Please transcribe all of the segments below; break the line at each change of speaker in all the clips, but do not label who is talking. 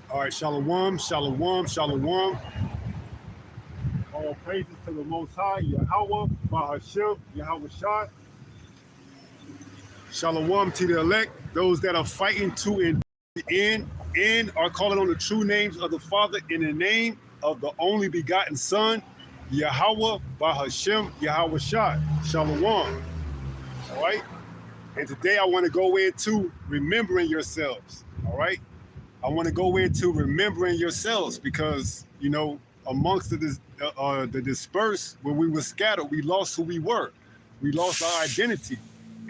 All right, shalom, shalom, shalom. All praises to the Most High, Yahweh, Bahashem, Yahweh Shah. Shalom to the elect, those that are fighting to end are calling on the true names of the Father in the name of the only begotten Son, Yahweh, Bahashem, Yahweh Shah. Shalom. All right. And today I want to go into remembering yourselves. All right. I want to go into remembering yourselves because, amongst the dispersed, when we were scattered, we lost who we were. We lost our identity.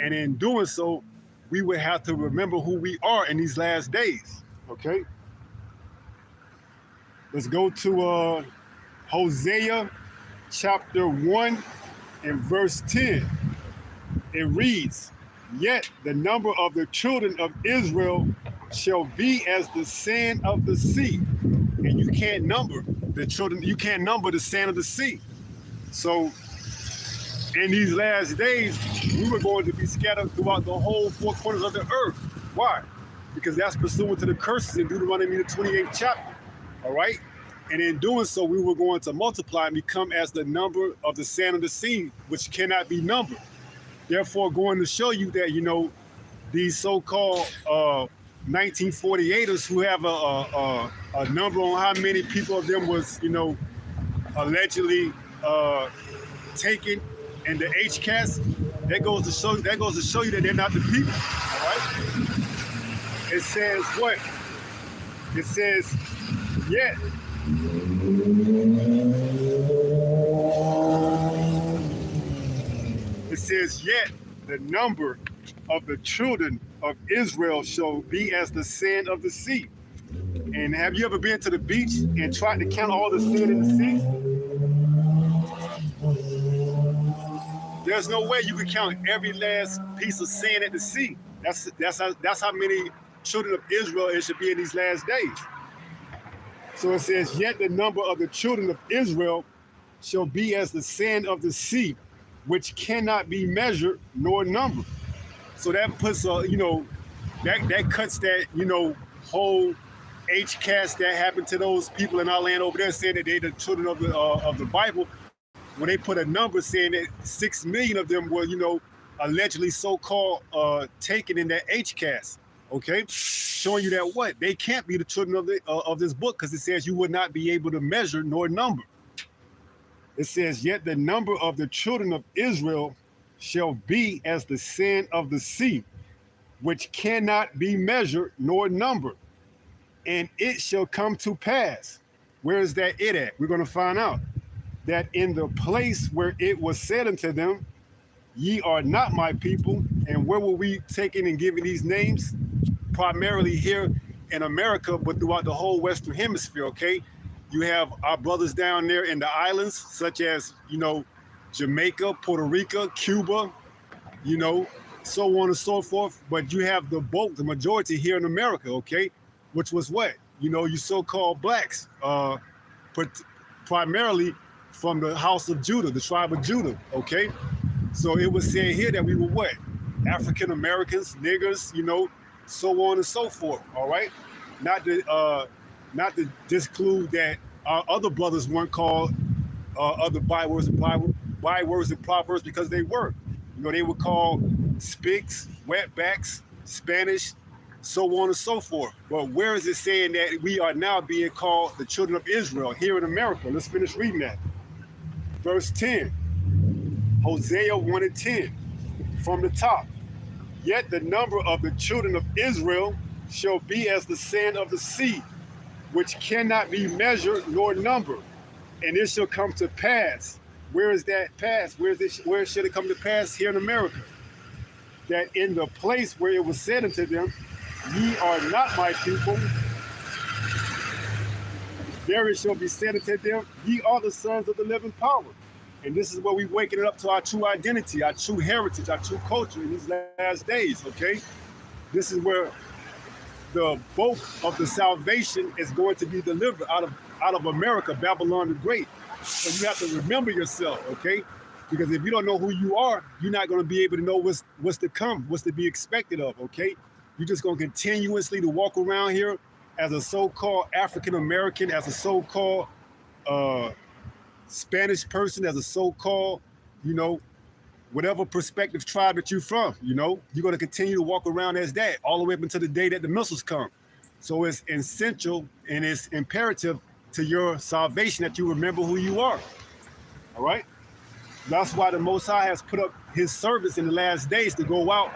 And in doing so, we would have to remember who we are in these last days. Okay? Let's go to Hosea chapter 1 and verse 10. It reads, "Yet the number of the children of Israel shall be as the sand of the sea." And you can't number the children, you can't number the sand of the sea. So in these last days, we were going to be scattered throughout the whole four corners of the earth. Why? Because that's pursuant to the curses in Deuteronomy the 28th chapter. All right? And in doing so, we were going to multiply and become as the number of the sand of the sea, which cannot be numbered. Therefore, going to show you that, these so-called 1948ers who have a number on how many people of them was, allegedly taken in the HCAS, that goes to show you that they're not the people. All right. It says what? It says, yet. It says, yet the number of the children of Israel shall be as the sand of the sea. And have you ever been to the beach and tried to count all the sand in the sea? There's no way you can count every last piece of sand at the sea. That's how many children of Israel it should be in these last days. So it says, yet the number of the children of Israel shall be as the sand of the sea, which cannot be measured nor numbered. So that puts that cuts that, whole HCAS that happened to those people in our land over there saying that they're the children of the Bible. When they put a number saying that 6 million of them were, allegedly so-called taken in that HCAS, okay? Showing you that what? They can't be the children of this book because it says you would not be able to measure nor number. It says, yet the number of the children of Israel shall be as the sand of the sea, which cannot be measured nor numbered. And it shall come to pass. Where is that it at? We're going to find out. That in the place where it was said unto them, ye are not my people. And where were we taking and giving these names? Primarily here in America, but throughout the whole Western Hemisphere, okay? You have our brothers down there in the islands, such as, Jamaica, Puerto Rico, Cuba, so on and so forth. But you have the majority here in America, okay? Which was what? You so-called blacks, primarily from the house of Judah, the tribe of Judah, okay? So it was saying here that we were what? African Americans, niggers, so on and so forth, all right? Not to disclude that our other brothers weren't called other bywords and proverbs because they were. They were called spics, wetbacks, Spanish, so on and so forth. But where is it saying that we are now being called the children of Israel here in America? Let's finish reading that. Verse 10, Hosea 1 and 10, from the top. Yet the number of the children of Israel shall be as the sand of the sea, which cannot be measured nor numbered. And it shall come to pass. Where is that pass? Where should it come to pass here in America? That in the place where it was said unto them, ye are not my people, there it shall be said unto them, ye are the sons of the living power. And this is where we're waking it up to our true identity, our true heritage, our true culture in these last days, okay? This is where the bulk of the salvation is going to be delivered out of America, Babylon the Great. So you have to remember yourself, okay? Because if you don't know who you are, you're not going to be able to know what's to come, what's to be expected of, okay? You're just going to continuously to walk around here as a so-called African American, as a so-called uh, Spanish person, as a so-called, you know, whatever perspective tribe that you're from, you know, you're going to continue to walk around as that all the way up until the day that the missiles come. So it's essential and it's imperative to your salvation that you remember who you are. All right. That's why the Most High has put up his service in the last days to go out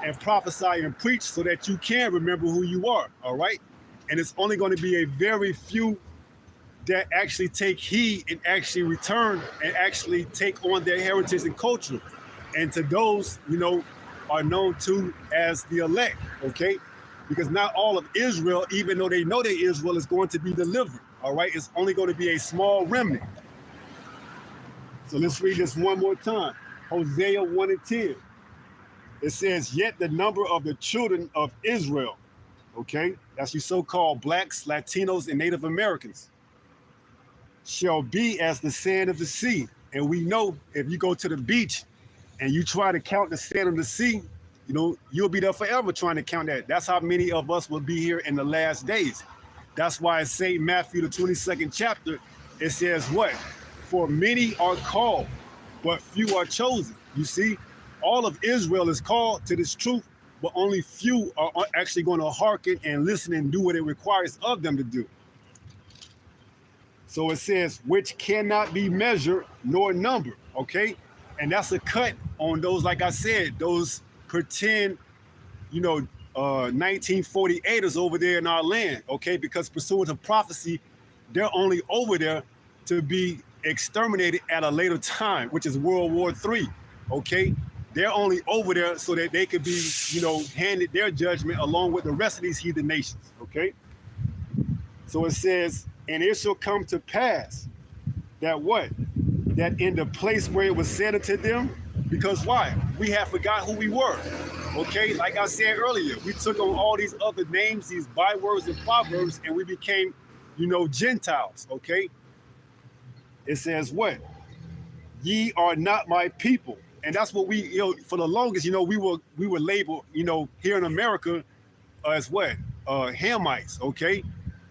and prophesy and preach so that you can remember who you are. All right. And it's only going to be a very few that actually take heed and actually return and actually take on their heritage and culture. And to those, you know, are known to as the elect, okay? Because not all of Israel, even though they know that Israel is going to be delivered, all right? It's only going to be a small remnant. So let's read this one more time. Hosea 1 and 10. It says, yet the number of the children of Israel, okay? That's you so-called blacks, Latinos, and Native Americans, shall be as the sand of the sea. And we know if you go to the beach and you try to count the sand of the sea, you know, you'll be there forever trying to count that. That's how many of us will be here in the last days. That's why in St. Matthew, the 22nd chapter, it says what? For many are called, but few are chosen. You see, all of Israel is called to this truth, but only few are actually going to hearken and listen and do what it requires of them to do. So it says, which cannot be measured nor numbered, okay? And that's a cut on those, like I said, those pretend, you know, 1948ers over there in our land, okay? Because pursuant to prophecy, they're only over there to be exterminated at a later time, which is World War III, okay? They're only over there so that they could be, you know, handed their judgment along with the rest of these heathen nations, okay? So it says, and it shall come to pass that what? That in the place where it was said unto them, because why? We have forgot who we were. Okay, like I said earlier, we took on all these other names, these bywords and proverbs, and we became, you know, Gentiles. Okay. It says what? Ye are not my people. And that's what we, you know, for the longest, you know, we were labeled, you know, here in America as what? Hamites, okay?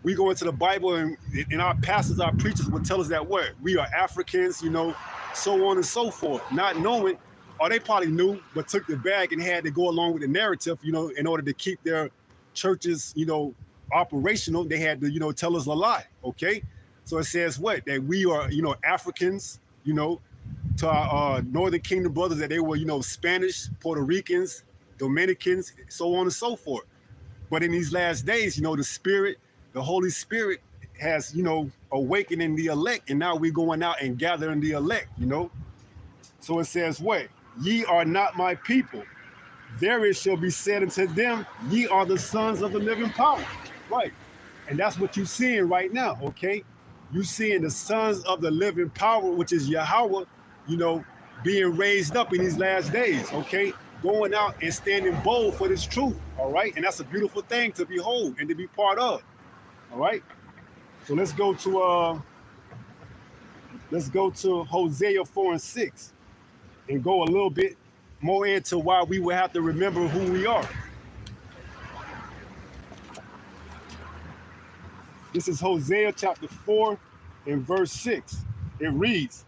We go into the Bible and our pastors, our preachers would tell us that what? We are Africans, you know, so on and so forth. Not knowing, or they probably knew, but took the bag and had to go along with the narrative, you know, in order to keep their churches, you know, operational. They had to, you know, tell us a lie, okay? So it says what? That we are, you know, Africans, you know, to our Northern Kingdom brothers, that they were, you know, Spanish, Puerto Ricans, Dominicans, so on and so forth. But in these last days, you know, the Spirit, the Holy Spirit has, you know, awakened in the elect, and now we're going out and gathering the elect, you know. So it says what? Ye are not my people. There it shall be said unto them, ye are the sons of the living power. Right. And that's what you're seeing right now, okay? You're seeing the sons of the living power, which is Yahweh, you know, being raised up in these last days, okay? Going out and standing bold for this truth, all right? And that's a beautiful thing to behold and to be part of. All right, so let's go to Hosea 4 and 6 and go a little bit more into why we will have to remember who we are. This is Hosea chapter 4 and verse 6. It reads,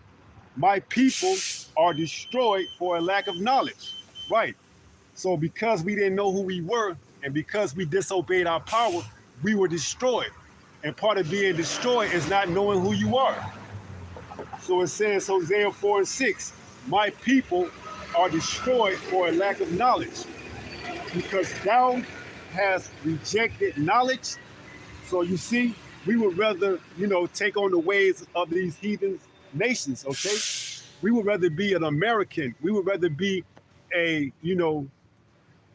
my people are destroyed for a lack of knowledge. Right. So because we didn't know who we were and because we disobeyed our power, we were destroyed. And part of being destroyed is not knowing who you are. So it says, Hosea 4 and 6, my people are destroyed for a lack of knowledge, because thou hast rejected knowledge. So you see, we would rather, you know, take on the ways of these heathen nations, okay? We would rather be an American. We would rather be a, you know,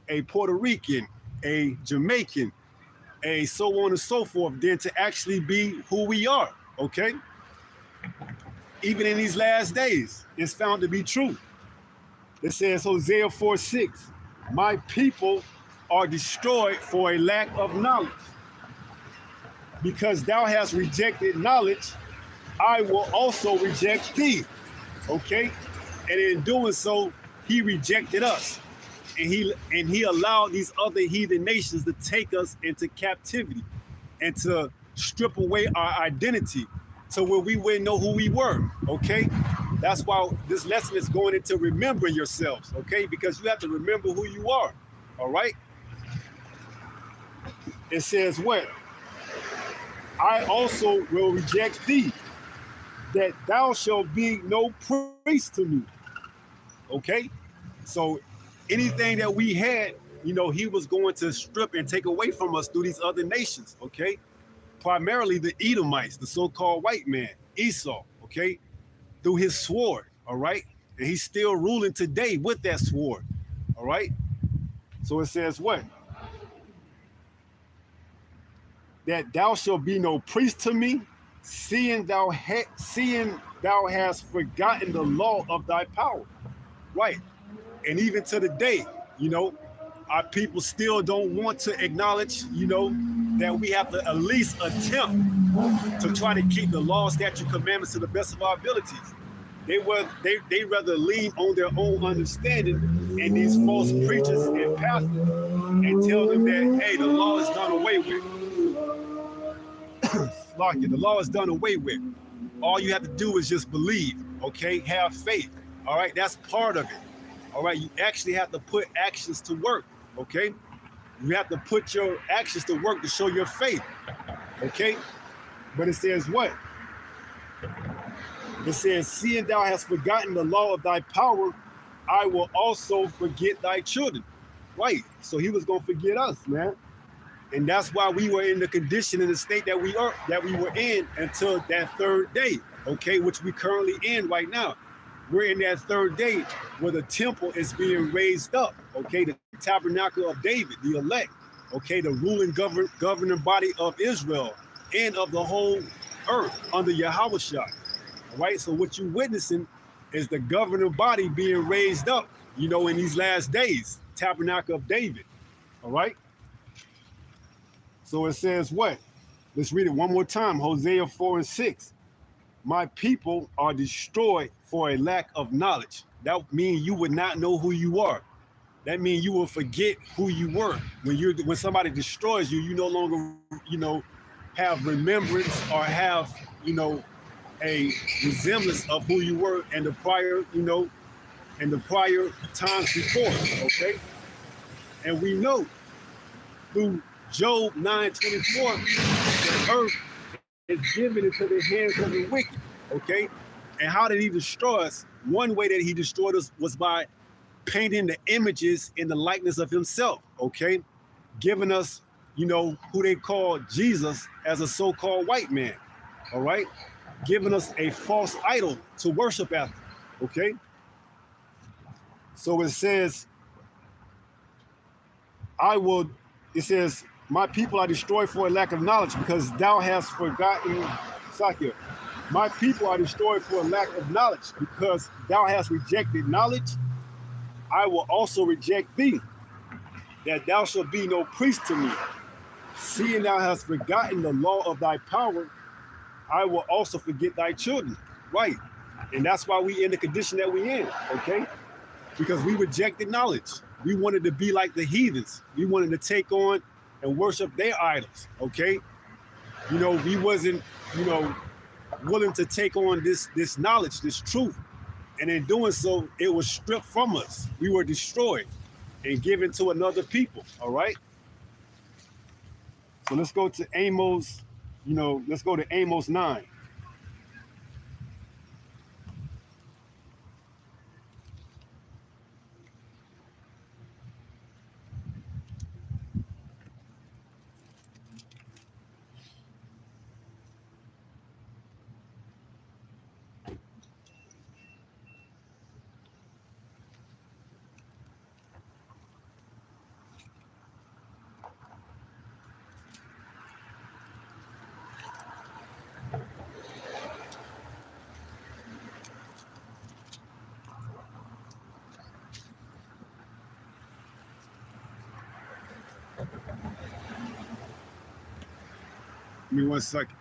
a Puerto Rican, a Jamaican, a so on and so forth, than to actually be who we are, okay? Even in these last days, it's found to be true. It says, Hosea 4:6, my people are destroyed for a lack of knowledge. Because thou hast rejected knowledge, I will also reject thee, okay? And in doing so, he rejected us. And he allowed these other heathen nations to take us into captivity. and to strip away our identity to where we wouldn't know who we were. Okay, that's why this lesson is going into remembering yourselves. Okay, because you have to remember who you are. All right. It says what? I also will reject thee, that thou shalt be no priest to me. Okay? So anything that we had, he was going to strip and take away from us through these other nations. Okay? Primarily the Edomites, the so-called white man, Esau. Okay? Through his sword. All right? And he's still ruling today with that sword. All right? So it says what? That thou shalt be no priest to me, seeing thou hast forgotten the law of thy power. Right. And even to the day, you know, our people still don't want to acknowledge, that we have to at least attempt to try to keep the law, statute, commandments to the best of our abilities. They rather lean on their own understanding and these false preachers and pastors and tell them that, hey, the law is done away with. The law is done away with. All you have to do is just believe, okay? Have faith. All right, that's part of it. All right, you actually have to put actions to work, okay? You have to put your actions to work to show your faith, okay? But it says what? It says, seeing thou hast forgotten the law of thy power, I will also forget thy children. Right, so he was going to forget us, man. And that's why we were in the condition, in the state that we were in until that third day, okay, which we currently in right now. We're in that third day where the temple is being raised up, okay, the tabernacle of David, the elect, okay, the ruling governing body of Israel and of the whole earth under Yahushua. All right, so what you're witnessing is the governing body being raised up, in these last days, tabernacle of David. All right. So it says what? Let's read it one more time. Hosea 4:6. My people are destroyed for a lack of knowledge. That means you would not know who you are. That means you will forget who you were. When somebody destroys you, you no longer, have remembrance or have, a resemblance of who you were in the prior, in the prior times before. Okay. And we know through Job 9:24, the earth is given into the hands of the wicked. Okay. And how did he destroy us? One way that he destroyed us was by painting the images in the likeness of himself. Okay. Giving us, who they call Jesus as a so-called white man. All right. Giving us a false idol to worship after. Okay. So it says, it says, my people are destroyed for a lack of knowledge because thou hast forgotten, Sakya. My people are destroyed for a lack of knowledge because thou hast rejected knowledge. I will also reject thee, that thou shalt be no priest to me. Seeing thou hast forgotten the law of thy power, I will also forget thy children. Right. And that's why we in the condition that we in, okay? Because we rejected knowledge. We wanted to be like the heathens. We wanted to take on and worship their idols, okay? We wasn't, willing to take on this knowledge, this truth. And in doing so, it was stripped from us. We were destroyed and given to another people, all right? So let's go to Amos, let's go to Amos 9. Give me 1 second.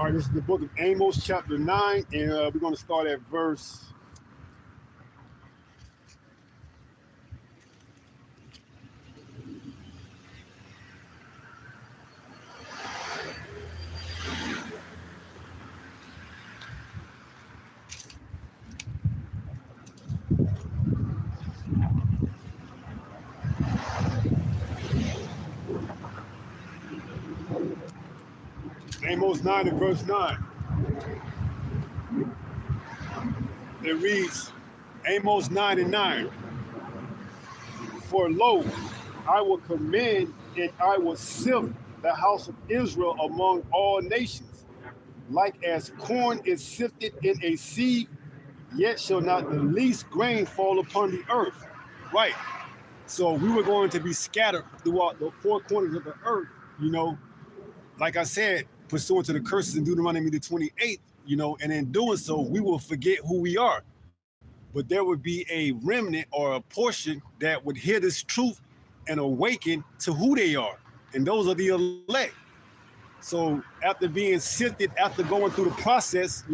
right, this is the book of Amos, chapter 9, and we're going to start at verse. Amos 9 and verse 9. It reads, Amos 9 and 9. For lo, I will commend and I will sift the house of Israel among all nations. Like as corn is sifted in a sieve, yet shall not the least grain fall upon the earth. Right. So we were going to be scattered throughout the four corners of the earth, like I said, pursuant to the curses in Deuteronomy the 28th, and in doing so, we will forget who we are. But there would be a remnant or a portion that would hear this truth and awaken to who they are. And those are the elect. So after being sifted, after going through the process,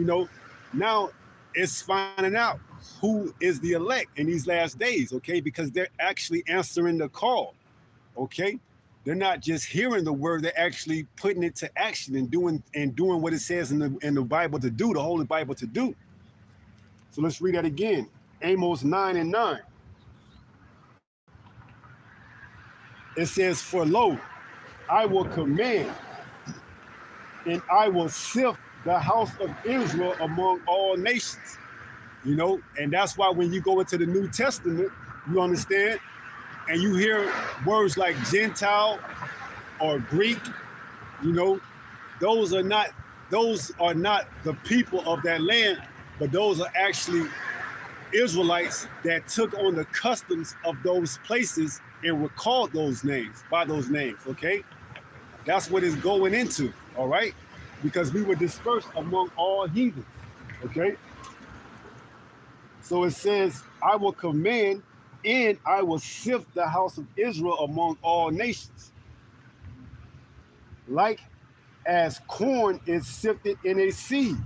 now it's finding out who is the elect in these last days, okay? Because they're actually answering the call, okay? They're not just hearing the word, they're actually putting it to action and doing what it says in the Bible to do, the Holy Bible to do. So let's read that again. Amos 9 and 9. It says, for lo, I will command and I will sift the house of Israel among all nations. And that's why when you go into the New Testament, you understand, and you hear words like Gentile or Greek, those are not the people of that land, but those are actually Israelites that took on the customs of those places and were called by those names, okay? That's what it's going into, all right? Because we were dispersed among all heathens, okay? So it says, I will command and I will sift the house of Israel among all nations. Like as corn is sifted in a sieve,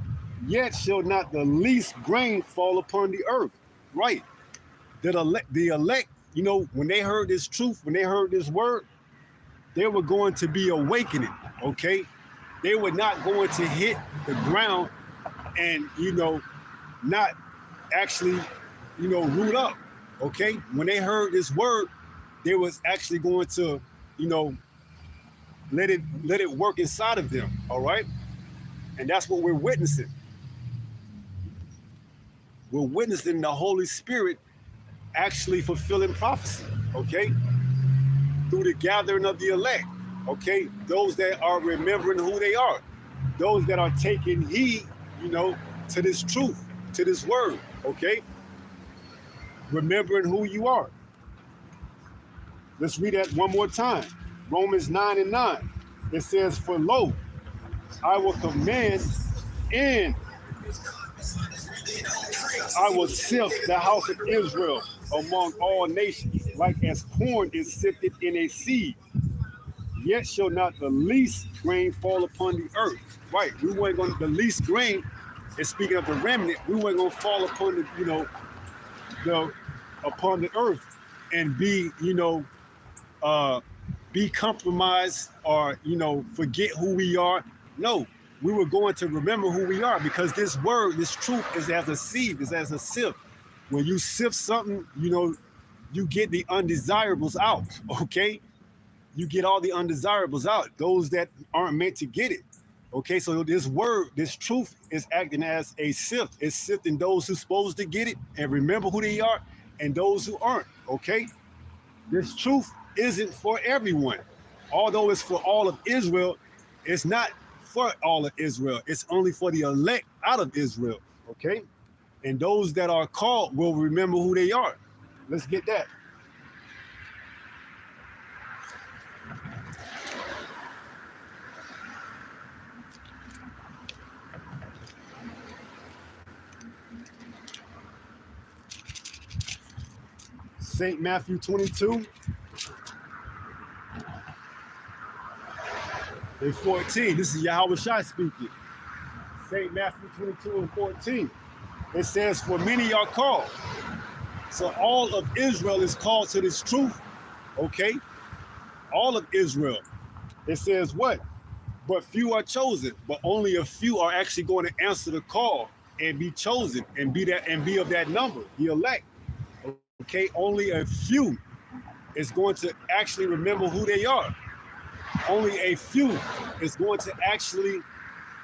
yet shall not the least grain fall upon the earth. Right. The elect, when they heard this truth, when they heard this word, they were going to be awakening, okay? They were not going to hit the ground and, not actually, root up, okay? When they heard this word, they was actually going to, let it work inside of them, all right? And that's what we're witnessing. We're witnessing the Holy Spirit actually fulfilling prophecy, okay? Through the gathering of the elect, okay? Those that are remembering who they are. Those that are taking heed, to this truth, to this word, okay? Remembering who you are. Let's read that one more time. Romans 9 and 9. It says, for lo, I will command and I will sift the house of Israel among all nations, like as corn is sifted in a sieve. Yet shall not the least grain fall upon the earth. Right, we weren't going to, the least grain is speaking of the remnant, we weren't going to fall upon upon the earth and be, be compromised or, forget who we are. No, we were going to remember who we are because this word, this truth is as a sieve, is as a sift. When you sift something, you get the undesirables out, okay? You get all the undesirables out, those that aren't meant to get it, okay? So this word, this truth is acting as a sift. It's sifting those who's supposed to get it and remember who they are and those who aren't, okay? This truth isn't for everyone. Although it's for all of Israel, it's not for all of Israel. It's only for the elect out of Israel, okay? And those that are called will remember who they are. Let's get that. St. Matthew 22 and 14. This is Yahweh Shai speaking. St. Matthew 22 and 14. It says, for many are called. So all of Israel is called to this truth, okay? All of Israel. It says what? But few are chosen, but only a few are actually going to answer the call and be chosen and be of that number, the elect. Okay, only a few is going to actually remember who they are. Only a few is going to actually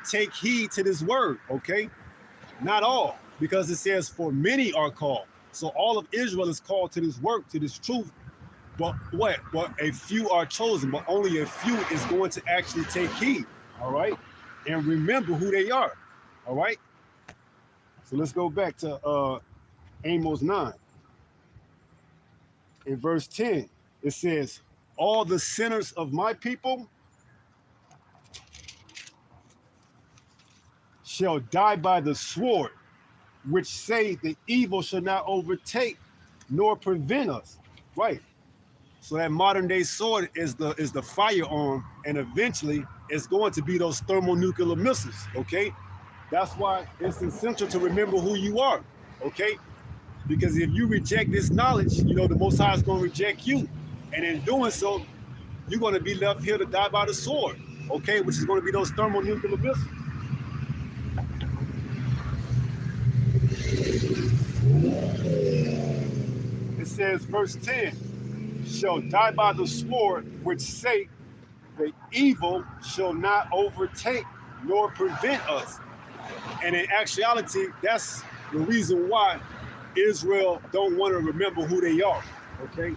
take heed to this word, okay? Not all, because it says for many are called. So all of Israel is called to this work, to this truth. But what? But a few are chosen, but only a few is going to actually take heed, all right? And remember who they are, all right? So let's go back to Amos 9. In verse 10, it says, all the sinners of my people shall die by the sword, which say the evil shall not overtake nor prevent us. Right. So that modern day sword is the firearm, and eventually it's going to be those thermonuclear missiles. Okay. That's why it's essential to remember who you are. Okay. Because if you reject this knowledge, you know, the Most High is going to reject you. And in doing so, you're going to be left here to die by the sword. Okay. Which is going to be those thermonuclear missiles. It says, verse 10, shall die by the sword, which say the evil shall not overtake nor prevent us. And in actuality, that's the reason why Israel don't want to remember who they are, okay?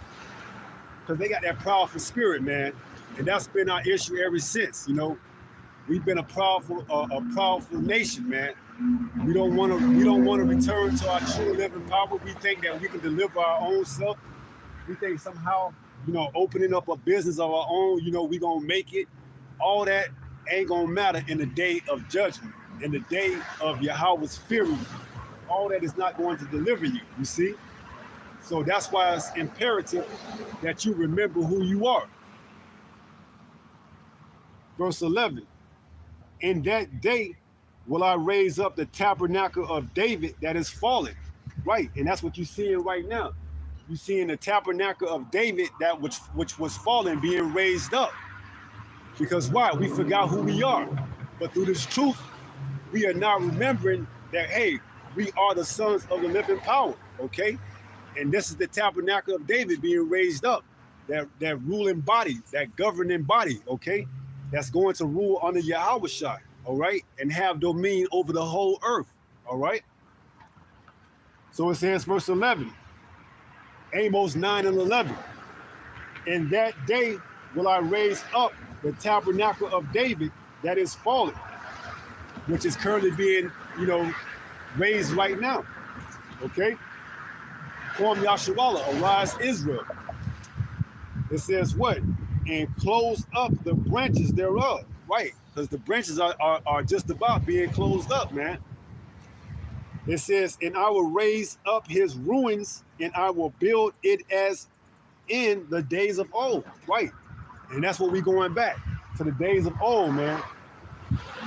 Because they got that proudful spirit, man. And that's been our issue ever since, you know. We've been a proudful nation, man. We don't want to return to our true living power. We think that we can deliver our own self. We think somehow, you know, opening up a business of our own, you know, we gonna make it. All that ain't gonna matter in the day of judgment, in the day of Yahweh's fury. All that is not going to deliver you, you see? So that's why it's imperative that you remember who you are. Verse 11, in that day will I raise up the tabernacle of David that is fallen. Right, and that's what you're seeing right now. You're seeing the tabernacle of David that which was fallen being raised up. Because why? We forgot who we are. But through this truth, we are now remembering that, hey, we are the sons of the living power, okay? And this is the tabernacle of David being raised up, that ruling body, that governing body, okay? That's going to rule under Yahushua, all right? And have dominion over the whole earth, all right? So it says, verse 11, Amos 9 and 11, in that day will I raise up the tabernacle of David that is fallen, which is currently being, you know, raised right now, okay? Form Yasharallah, arise Israel. It says what? And close up the branches thereof, right? Because the branches are just about being closed up, man. It says, and I will raise up his ruins, and I will build it as in the days of old, right? And that's what we're going back to, the days of old, man.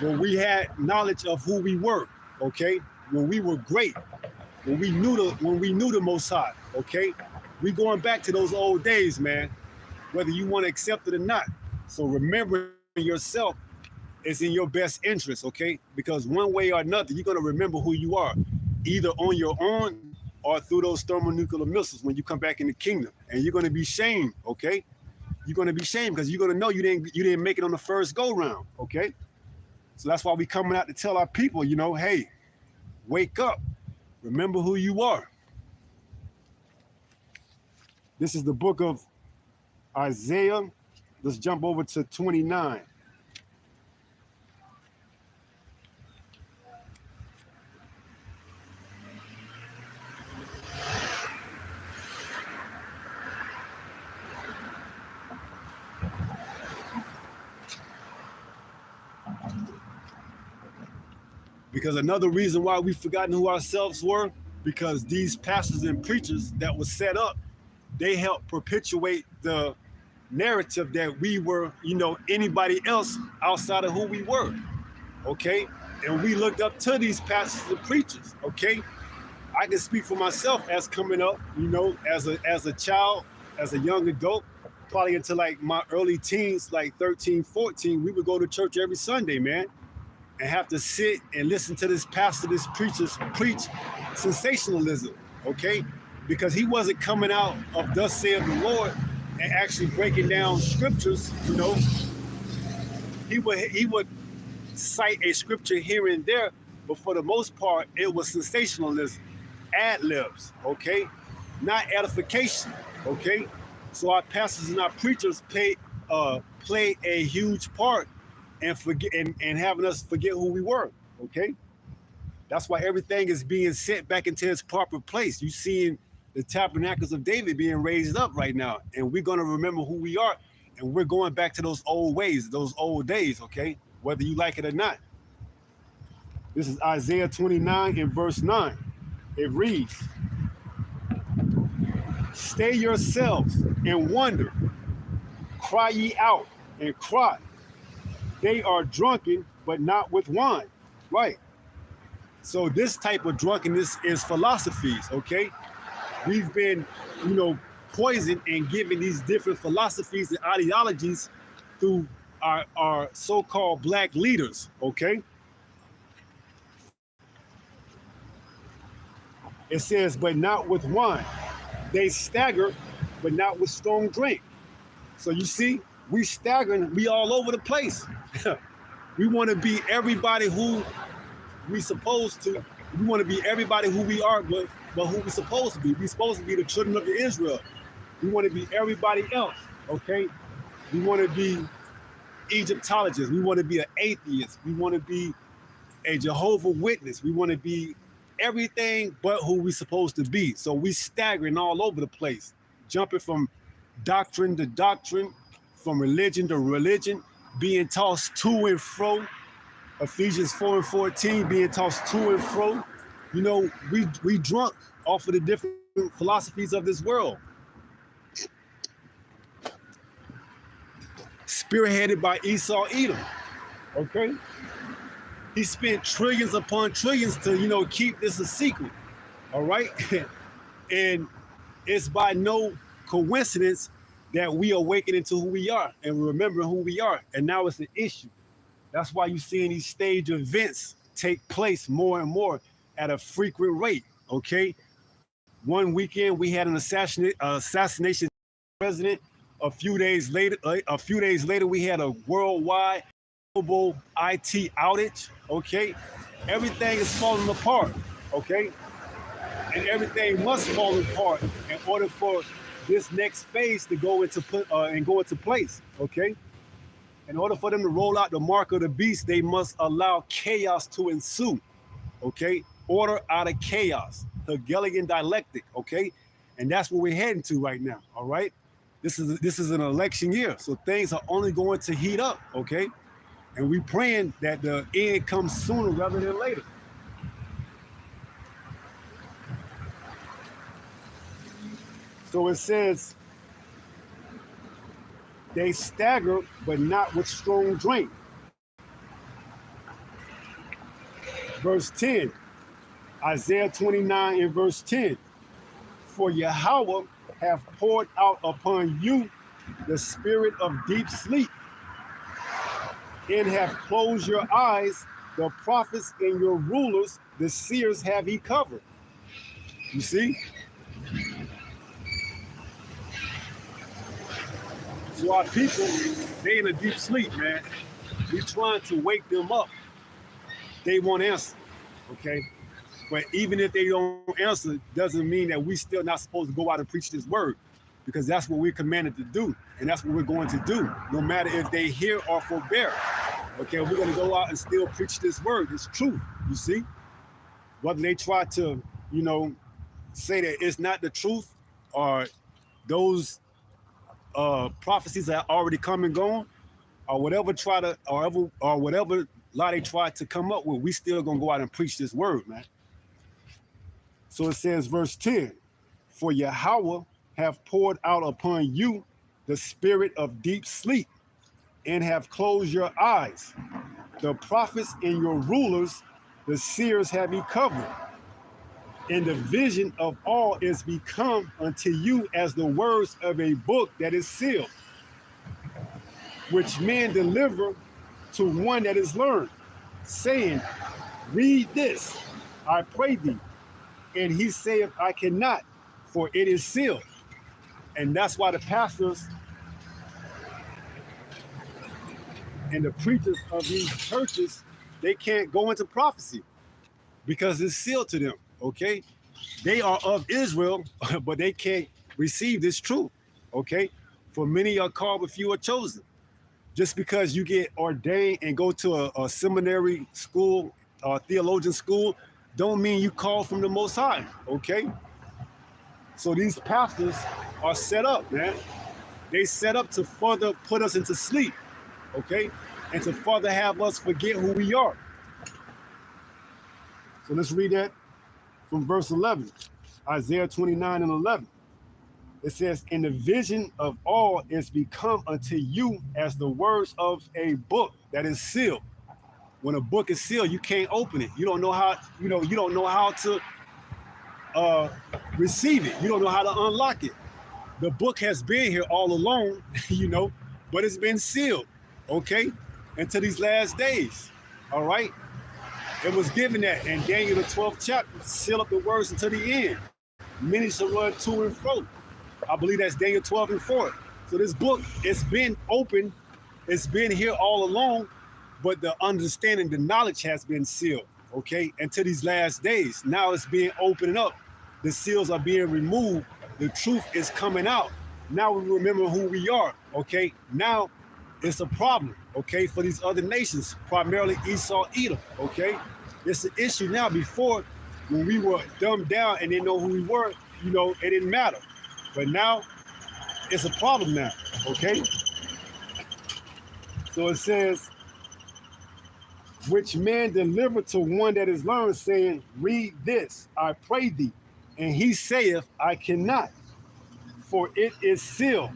When we had knowledge of who we were, okay? When we were great, when we knew the Most High, okay? We going back to those old days, man, whether you want to accept it or not. So remember yourself is in your best interest, okay? Because one way or another, you're going to remember who you are, either on your own or through those thermonuclear missiles when you come back in the kingdom. And you're going to be shamed, okay? You're going to be shamed because you're going to know you didn't make it on the first go round, okay? So that's why we coming out to tell our people, you know, hey, wake up. Remember who you are. This is the book of Isaiah. Let's jump over to 29. Because another reason why we've forgotten who ourselves were, because these pastors and preachers that were set up, they helped perpetuate the narrative that we were, you know, anybody else outside of who we were, okay? And we looked up to these pastors and preachers, okay? I can speak for myself as coming up, as a child, as a young adult, probably into like my early teens, like 13, 14, we would go to church every Sunday, man, and have to sit and listen to this pastor, this preachers preach sensationalism, okay? Because he wasn't coming out of thus saith the Lord and actually breaking down scriptures, He would cite a scripture here and there, but for the most part, it was sensationalism, ad libs, okay? Not edification, okay? So our pastors and our preachers play a huge part and forget and having us forget who we were, okay? That's why everything is being sent back into its proper place. You seeing the tabernacles of David being raised up right now, and we're gonna remember who we are, and we're going back to those old ways, those old days, okay? Whether you like it or not. This is Isaiah 29 in verse 9. It reads, "Stay yourselves and wonder, cry ye out and cry. They are drunken, but not with wine." Right. So this type of drunkenness is philosophies, okay? We've been, poisoned and given these different philosophies and ideologies through our so-called black leaders, okay? It says, but not with wine. They stagger, but not with strong drink. So you see, we staggering, we all over the place. We want to be everybody who we supposed to. We want to be everybody who we are, but who we supposed to be. We're supposed to be the children of Israel. We want to be everybody else, okay? We want to be Egyptologists. We want to be an atheist. We want to be a Jehovah's Witness. We want to be everything but who we supposed to be. So we staggering all over the place, jumping from doctrine to doctrine, from religion to religion, being tossed to and fro. Ephesians 4 and 14, being tossed to and fro. We drunk off of the different philosophies of this world. Spearheaded by Esau Edom, okay? He spent trillions upon trillions to, keep this a secret, all right? And it's by no coincidence that we awaken into who we are and remember who we are. And now it's an issue. That's why you're seeing these stage events take place more and more at a frequent rate, okay? One weekend we had an assassination of the president. A few days later, we had a worldwide global IT outage, okay? Everything is falling apart, okay? And everything must fall apart in order for this next phase to go into place, okay? In order for them to roll out the mark of the beast, they must allow chaos to ensue, okay? Order out of chaos, Hegelian dialectic, okay? And that's what we're heading to right now, all right? This is an election year, so things are only going to heat up, okay? And we praying that the end comes sooner rather than later. So it says, they stagger, but not with strong drink. Verse 10, Isaiah 29 and verse 10. For Yahweh have poured out upon you the spirit of deep sleep, and have closed your eyes, the prophets and your rulers, the seers have he covered. You see? So our people, they in a deep sleep, man. We trying to wake them up. They won't answer, okay? But even if they don't answer, doesn't mean that we still not supposed to go out and preach this word, because that's what we're commanded to do, and that's what we're going to do, no matter if they hear or forbear. Okay, we're going to go out and still preach this word. It's truth, you see? Whether they try to, say that it's not the truth, or those prophecies that are already come and gone, or whatever lie they try to come up with, we still gonna go out and preach this word, man. So it says, verse 10, for Yahweh have poured out upon you the spirit of deep sleep, and have closed your eyes, The prophets and your rulers, the seers have he covered. And the vision of all is become unto you as the words of a book that is sealed, which men deliver to one that is learned, saying, read this, I pray thee. And he saith, I cannot, for it is sealed. And that's why the pastors and the preachers of these churches, they can't go into prophecy because it's sealed to them, okay? They are of Israel, but they can't receive this truth, okay? For many are called, but few are chosen. Just because you get ordained and go to a seminary school, a theologian school, don't mean you call from the Most High, okay? So these pastors are set up, man. They set up to further put us into sleep, okay? And to further have us forget who we are. So let's read that from verse 11, Isaiah 29 and 11. It says, and the vision of all is become unto you as the words of a book that is sealed. When a book is sealed, you can't open it. You don't know how, you don't know how to receive it. You don't know how to unlock it. The book has been here all along, but it's been sealed, okay, until these last days, all right? It was given that in Daniel the 12th chapter, seal up the words until the end. Many shall run to and fro. I believe that's Daniel 12 and 4. So this book, it's been open, it's been here all along, but the understanding, the knowledge has been sealed, okay, until these last days. Now it's being opened up. The seals are being removed. The truth is coming out. Now we remember who we are, okay? Now it's a problem, okay, for these other nations, primarily Esau, Edom, okay? It's an issue now. Before, when we were dumbed down and didn't know who we were, it didn't matter. But now it's a problem now, okay? So it says, which man delivered to one that is learned, saying, read this, I pray thee. And he saith, I cannot, for it is sealed.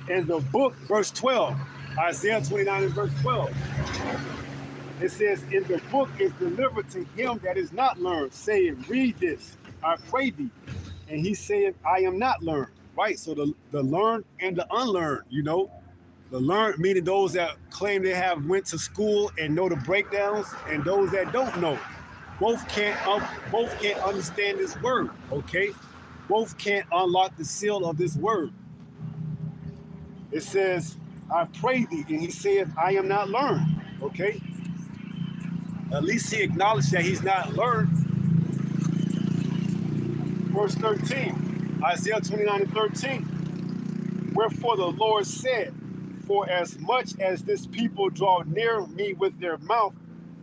And the book, verse 12, Isaiah 29 and verse 12, it says, and the book is delivered to him that is not learned, saying, read this, I pray thee. And he said, I am not learned, right? So the learned and the unlearned, the learned meaning those that claim they have went to school and know the breakdowns, and those that don't know. Both can't understand this word, okay? Both can't unlock the seal of this word. It says, I pray thee, and he said, I am not learned, okay? At least he acknowledged that he's not learned. Verse 13, Isaiah 29 and 13. Wherefore the Lord said, for as much as this people draw near me with their mouth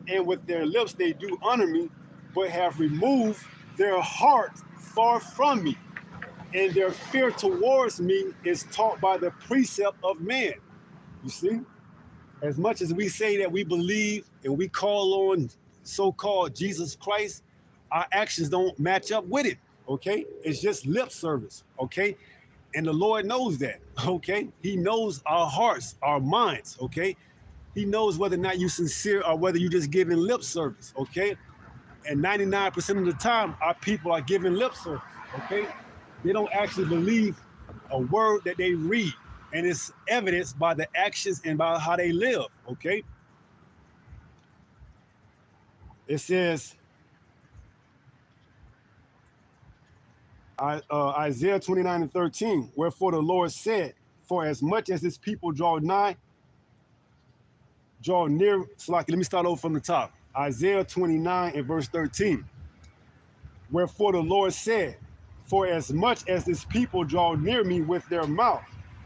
and with their lips they do honor me, but have removed their heart far from me, and their fear towards me is taught by the precept of man. You see? As much as we say that we believe and we call on so-called Jesus Christ, our actions don't match up with it, okay? It's just lip service, okay? And the Lord knows that, okay? He knows our hearts, our minds, okay? He knows whether or not you're sincere or whether you're just giving lip service, okay? And 99% of the time, our people are giving lip service, okay? They don't actually believe a word that they read. And it's evidenced by the actions and by how they live, okay? It says, Isaiah 29 and 13, wherefore the Lord said, for as much as this people draw near, so let me start over from the top. Isaiah 29 and verse 13. Wherefore the Lord said, for as much as this people draw near me with their mouth,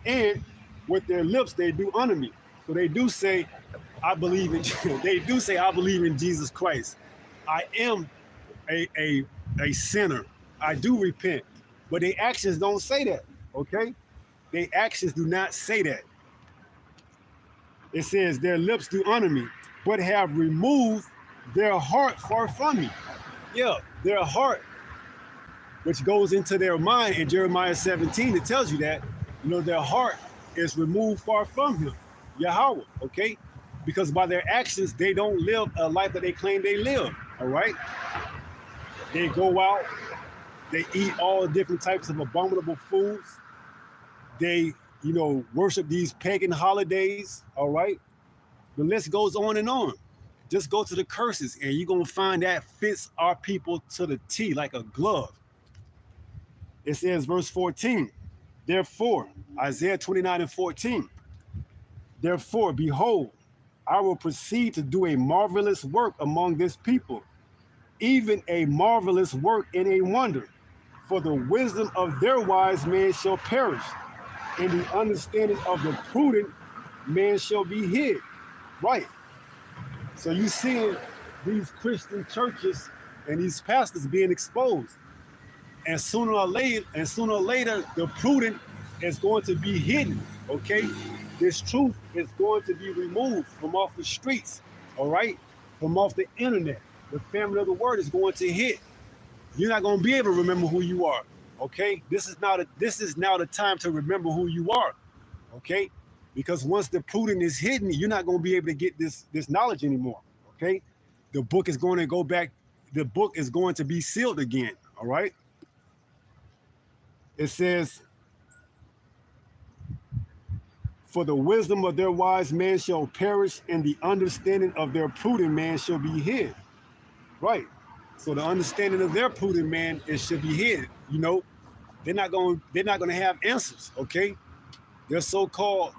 and with their lips they do honor me. So they do say, I believe in Jesus Christ. I am a sinner. I do repent. But their actions don't say that, okay? Their actions do not say that. It says, their lips do honor me, but have removed their heart far from me. Yeah, their heart, which goes into their mind in Jeremiah 17, it tells you that, their heart is removed far from him. Yahweh, okay? Because by their actions, they don't live a life that they claim they live, all right? They go out, they eat all different types of abominable foods. They, worship these pagan holidays, all right? The list goes on and on. Just go to the curses, and you're going to find that fits our people to the T like a glove. It says, verse 14, therefore, Isaiah 29:14, therefore, behold, I will proceed to do a marvelous work among this people, even a marvelous work and a wonder. For the wisdom of their wise men shall perish, and the understanding of the prudent man shall be hid. Right. So you see these Christian churches and these pastors being exposed. And sooner or later, the prudent is going to be hidden. Okay? This truth is going to be removed from off the streets, all right? From off the internet. The family of the word is going to hit. You're not going to be able to remember who you are. Okay? This is now the time to remember who you are. Okay? Because once the prudent is hidden, you're not going to be able to get this knowledge anymore. Okay? The book is going to go back. The book is going to be sealed again. All right? It says, for the wisdom of their wise man shall perish, and the understanding of their prudent man shall be hid. Right. So the understanding of their prudent man, it should be hid. They're not going to have answers. Okay. They're so-called,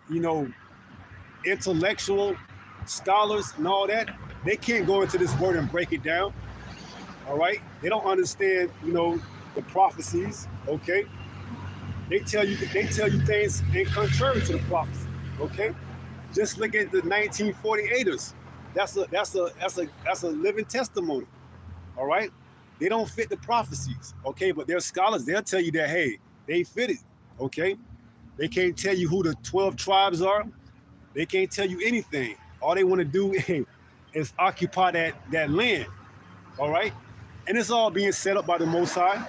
intellectual scholars and all that. They can't go into this word and break it down. All right. They don't understand, the prophecies. Okay. They tell you things in contrary to the prophecy. Okay, just look at the 1948ers. That's a living testimony. All right, they don't fit the prophecies. Okay, but they're scholars. They'll tell you that, hey, they fit it. Okay, they can't tell you who the 12 tribes are. They can't tell you anything. All they want to do is occupy that land. All right, and it's all being set up by the Most High.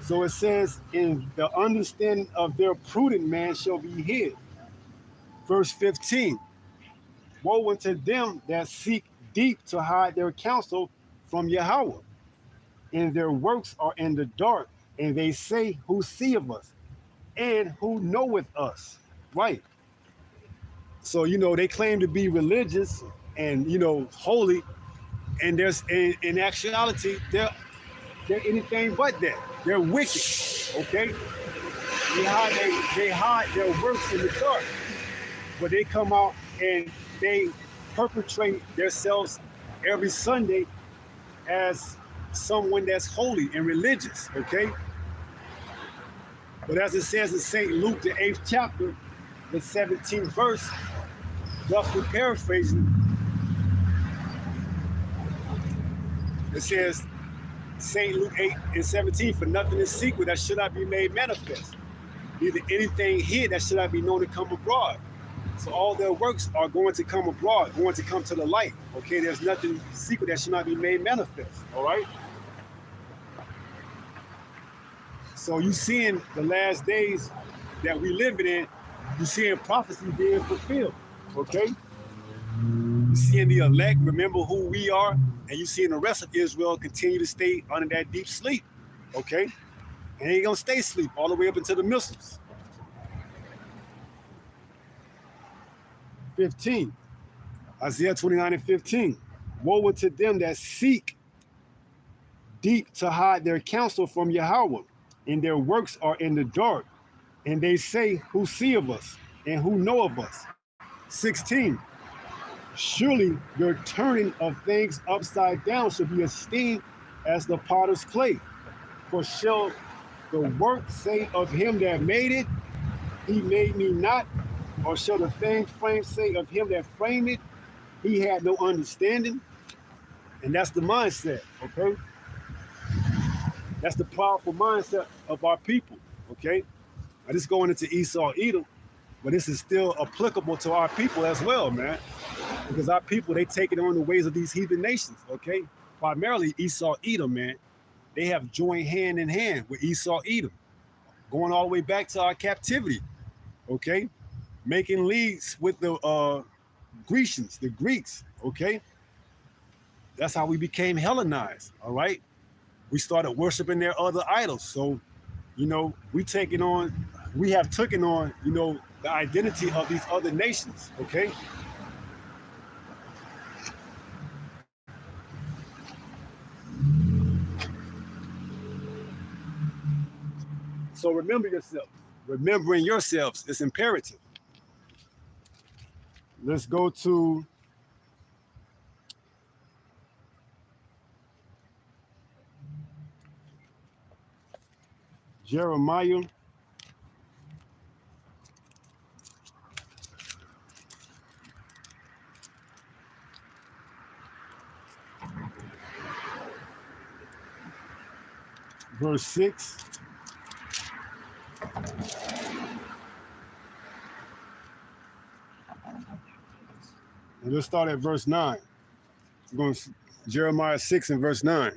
So it says, in the understanding of their prudent man shall be hid. Verse 15, woe unto them that seek deep to hide their counsel from Yahweh, and their works are in the dark, and they say, who seeth us, and who knoweth us? Right. So, they claim to be religious and, holy, and there's in actuality, they're anything but that. They're wicked, okay? They hide their works in the dark, but they come out and they perpetrate themselves every Sunday as someone that's holy and religious, okay? But as it says in St. Luke, the 8th chapter, the 17th verse, roughly paraphrasing, it says, St. Luke 8:17, for nothing is secret that should not be made manifest, neither anything hid that should not be known to come abroad. So all their works are going to come abroad, going to come to the light. Okay, there's nothing secret that should not be made manifest. All right. So you seeing the last days that we living in, you seeing prophecy being fulfilled. Okay. You seeing the elect remember who we are, and you seeing the rest of Israel continue to stay under that deep sleep. Okay, and ain't gonna stay asleep all the way up into the missiles. 15, Isaiah 29:15. Woe unto them that seek deep to hide their counsel from Yahweh, and their works are in the dark, and they say, who see of us, and who know of us? 16. Surely your turning of things upside down shall be esteemed as the potter's clay. For shall the work say of him that made it, he made me not? Or shall the thing framed say of him that framed it, he had no understanding? And that's the mindset, okay? That's the powerful mindset of our people, okay? Now, this is going into Esau, Edom, but this is still applicable to our people as well, man. Because our people, they take it on the ways of these heathen nations, okay? Primarily Esau, Edom, man. They have joined hand in hand with Esau, Edom, going all the way back to our captivity, okay? Making leagues with the Grecians, the Greeks, okay? That's how we became Hellenized, all right? We started worshiping their other idols. So, we have taken on, the identity of these other nations, okay? So remember yourself. Remembering yourselves is imperative. Let's go to Jeremiah verse 6. And let's start at verse 9. We're going to Jeremiah 6 and verse 9.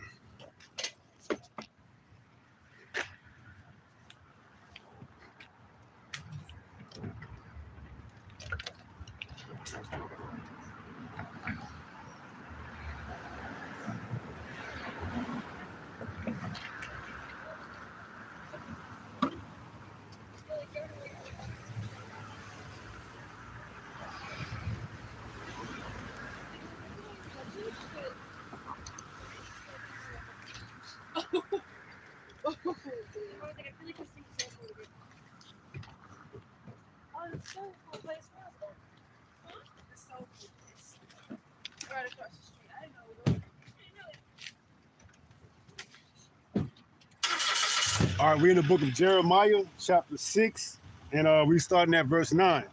All right, we're in the book of Jeremiah, chapter 6, and we starting at verse 9.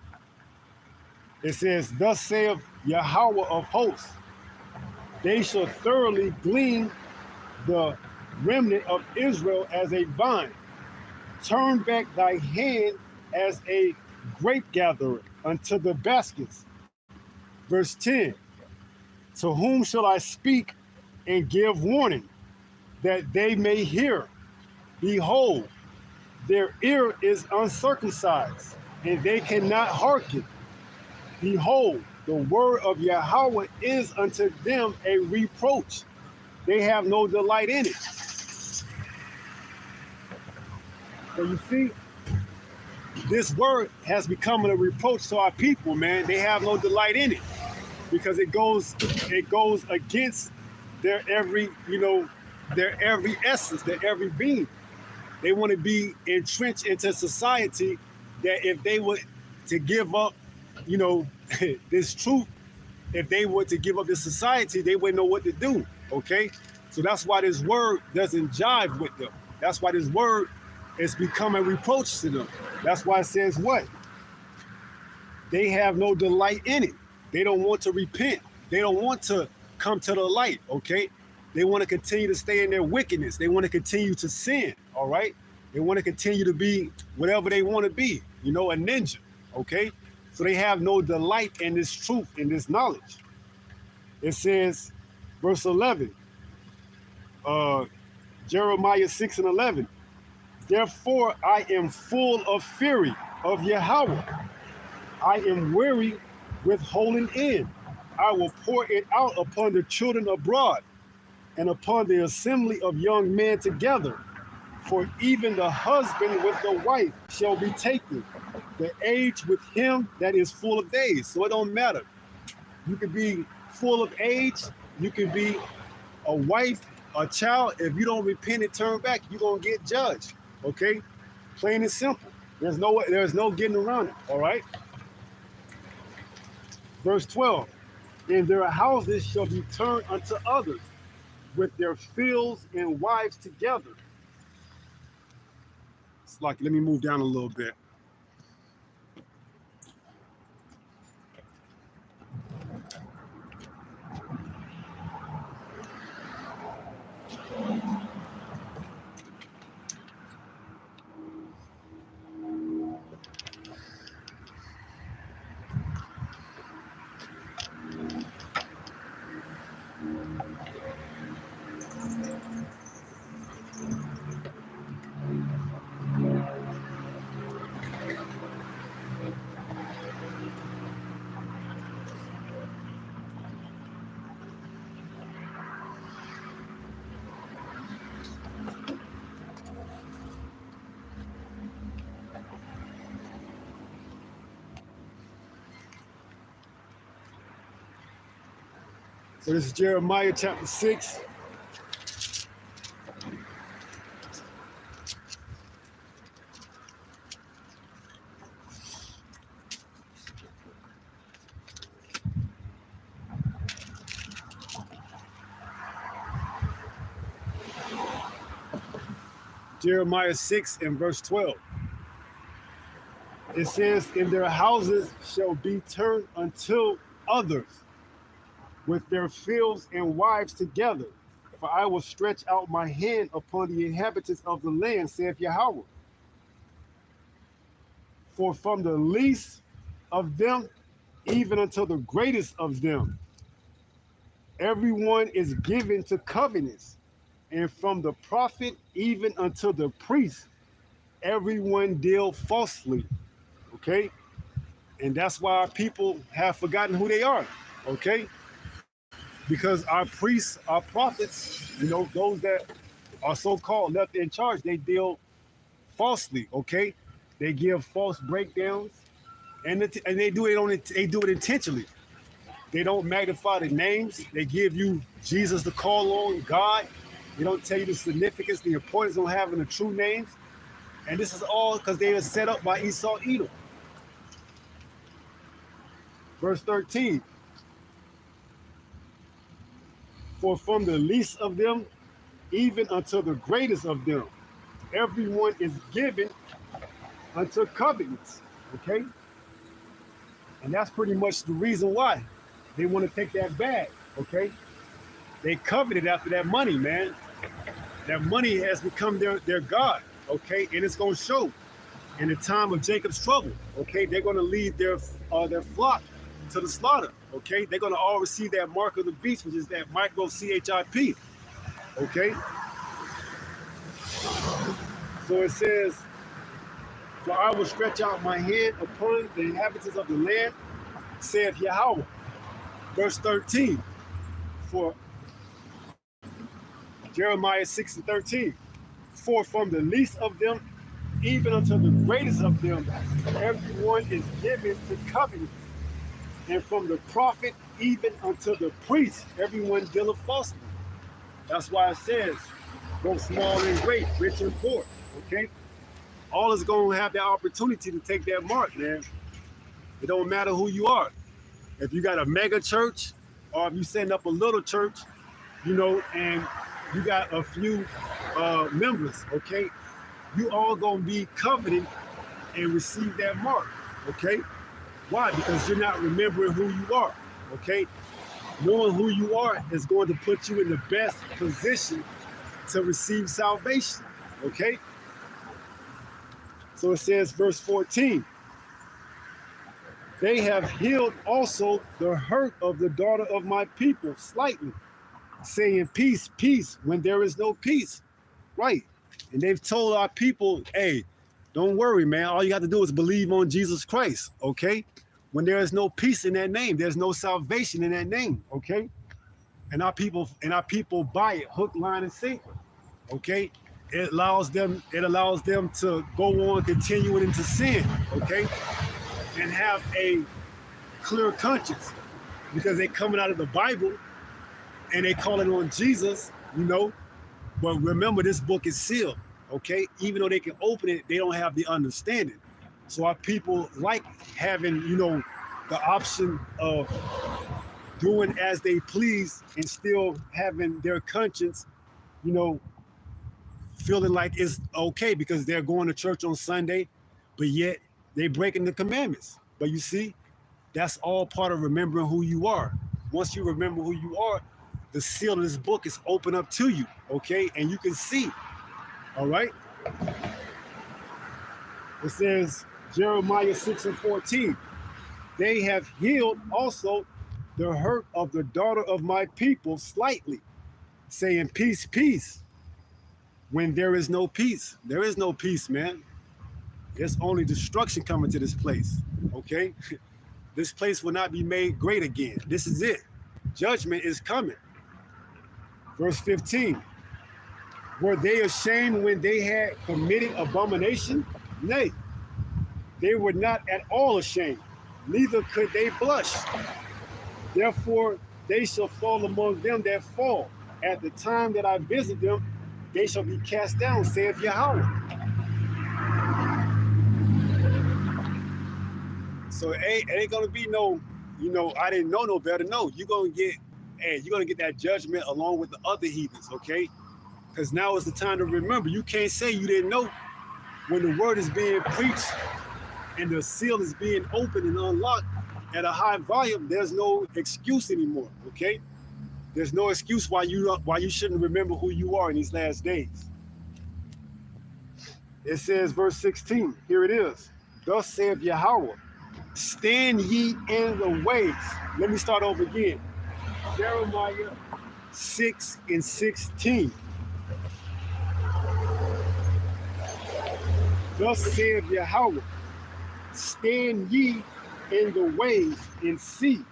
It says, "Thus saith Yahweh of hosts, they shall thoroughly glean the remnant of Israel as a vine. Turn back thy hand as a grape gatherer unto the baskets." Verse 10, "To whom shall I speak and give warning, that they may hear? Behold, their ear is uncircumcised, and they cannot hearken. Behold, the word of Yahweh is unto them a reproach. They have no delight in it." So you see, this word has become a reproach to our people, man. They have no delight in it because it goes against their every, their every essence, their every being. They want to be entrenched into society that if they were to give up, this truth, if they were to give up this society, they wouldn't know what to do, okay? So that's why this word doesn't jive with them. That's why this word is becoming a reproach to them. That's why it says what? They have no delight in it. They don't want to repent. They don't want to come to the light, okay? They want to continue to stay in their wickedness. They want to continue to sin, all right? They want to continue to be whatever they want to be, a ninja, okay? So they have no delight in this truth, in this knowledge. It says, verse 11, Jeremiah 6 and 11, "Therefore I am full of fury of Yahweh. I am weary with holding in. I will pour it out upon the children abroad, and upon the assembly of young men together. For even the husband with the wife shall be taken, the age with him that is full of days." So it don't matter. You could be full of age, you could be a wife, a child. If you don't repent and turn back, you're gonna get judged. Okay? Plain and simple. There's no getting around it, all right? Verse 12, "And their houses shall be turned unto others, with their fields and wives together." It's like, let me move down a little bit. So this is Jeremiah chapter 6. Jeremiah 6 and verse 12. It says, "And their houses shall be turned unto others, with their fields and wives together. For I will stretch out my hand upon the inhabitants of the land, saith Yahweh. For from the least of them, even unto the greatest of them, everyone is given to covenants. And from the prophet even unto the priest, everyone deal falsely." Okay? And that's why our people have forgotten who they are. Okay? Because our priests, our prophets, those that are so-called left in charge, they deal falsely. Okay? They give false breakdowns, and they do it intentionally. They don't magnify the names. They give you Jesus to call on, God. They don't tell you the significance, the importance of having the true names. And this is all because they are set up by Esau Edom. Verse 13. "For from the least of them, even unto the greatest of them, everyone is given unto covenants." Okay? And that's pretty much the reason why they want to take that bag. Okay? They coveted after that money, man. That money has become their God. Okay? And it's going to show in the time of Jacob's trouble. Okay? They're going to lead their flock to the slaughter. Okay? They're going to all receive that mark of the beast, which is that microchip. Okay? So it says, "For I will stretch out my hand upon the inhabitants of the land, saith Yahweh." Verse 13, for Jeremiah 6 and 13. "For from the least of them, even unto the greatest of them, everyone is given to covenants. And from the prophet even unto the priest, everyone dealeth falsely." That's why it says, both small and great, rich and poor. Okay? All is going to have the opportunity to take that mark, man. It don't matter who you are. If you got a mega church, or if you send up a little church, and you got a few members, okay, you all gonna be coveted and receive that mark. Okay? Why? Because you're not remembering who you are. Okay? Knowing who you are is going to put you in the best position to receive salvation. Okay? So it says, verse 14, "They have healed also the hurt of the daughter of my people slightly, saying, Peace, peace, when there is no peace." Right. And they've told our people, hey, don't worry, man. All you have to do is believe on Jesus Christ. Okay? When there is no peace in that name, there's no salvation in that name. Okay? And our people buy it, hook, line, and sinker. Okay? It allows them to go on continuing into sin. Okay? And have a clear conscience, because they're coming out of the Bible and they calling on Jesus, But remember, this book is sealed, okay? Even though they can open it, they don't have the understanding. So our people like having, the option of doing as they please and still having their conscience, feeling like it's okay because they're going to church on Sunday, but yet they breaking the commandments. But you see, that's all part of remembering who you are. Once you remember who you are, the seal of this book is open up to you, okay? And you can see, all right? It says, Jeremiah 6 and 14, "They have healed also the hurt of the daughter of my people slightly, saying, Peace, peace, when there is no peace." There is no peace, man. There's only destruction coming to this place, okay? This place will not be made great again. This is it. Judgment is coming. Verse 15, "Were they ashamed when they had committed abomination? Nay, they were not at all ashamed, neither could they blush. Therefore they shall fall among them that fall. At the time that I visit them, they shall be cast down, saith Yahweh. So it ain't gonna be no, I didn't know no better. No, you're gonna get that judgment along with the other heathens, okay? Because now is the time to remember. You can't say you didn't know when the word is being preached and the seal is being opened and unlocked at a high volume. There's no excuse anymore, okay? There's no excuse why you shouldn't remember who you are in these last days. It says, verse 16, here it is. Thus saith Yahweh, stand ye in the ways. Let me start over again. Jeremiah 6 and 16. Thus saith Yahweh, stand ye in the ways and see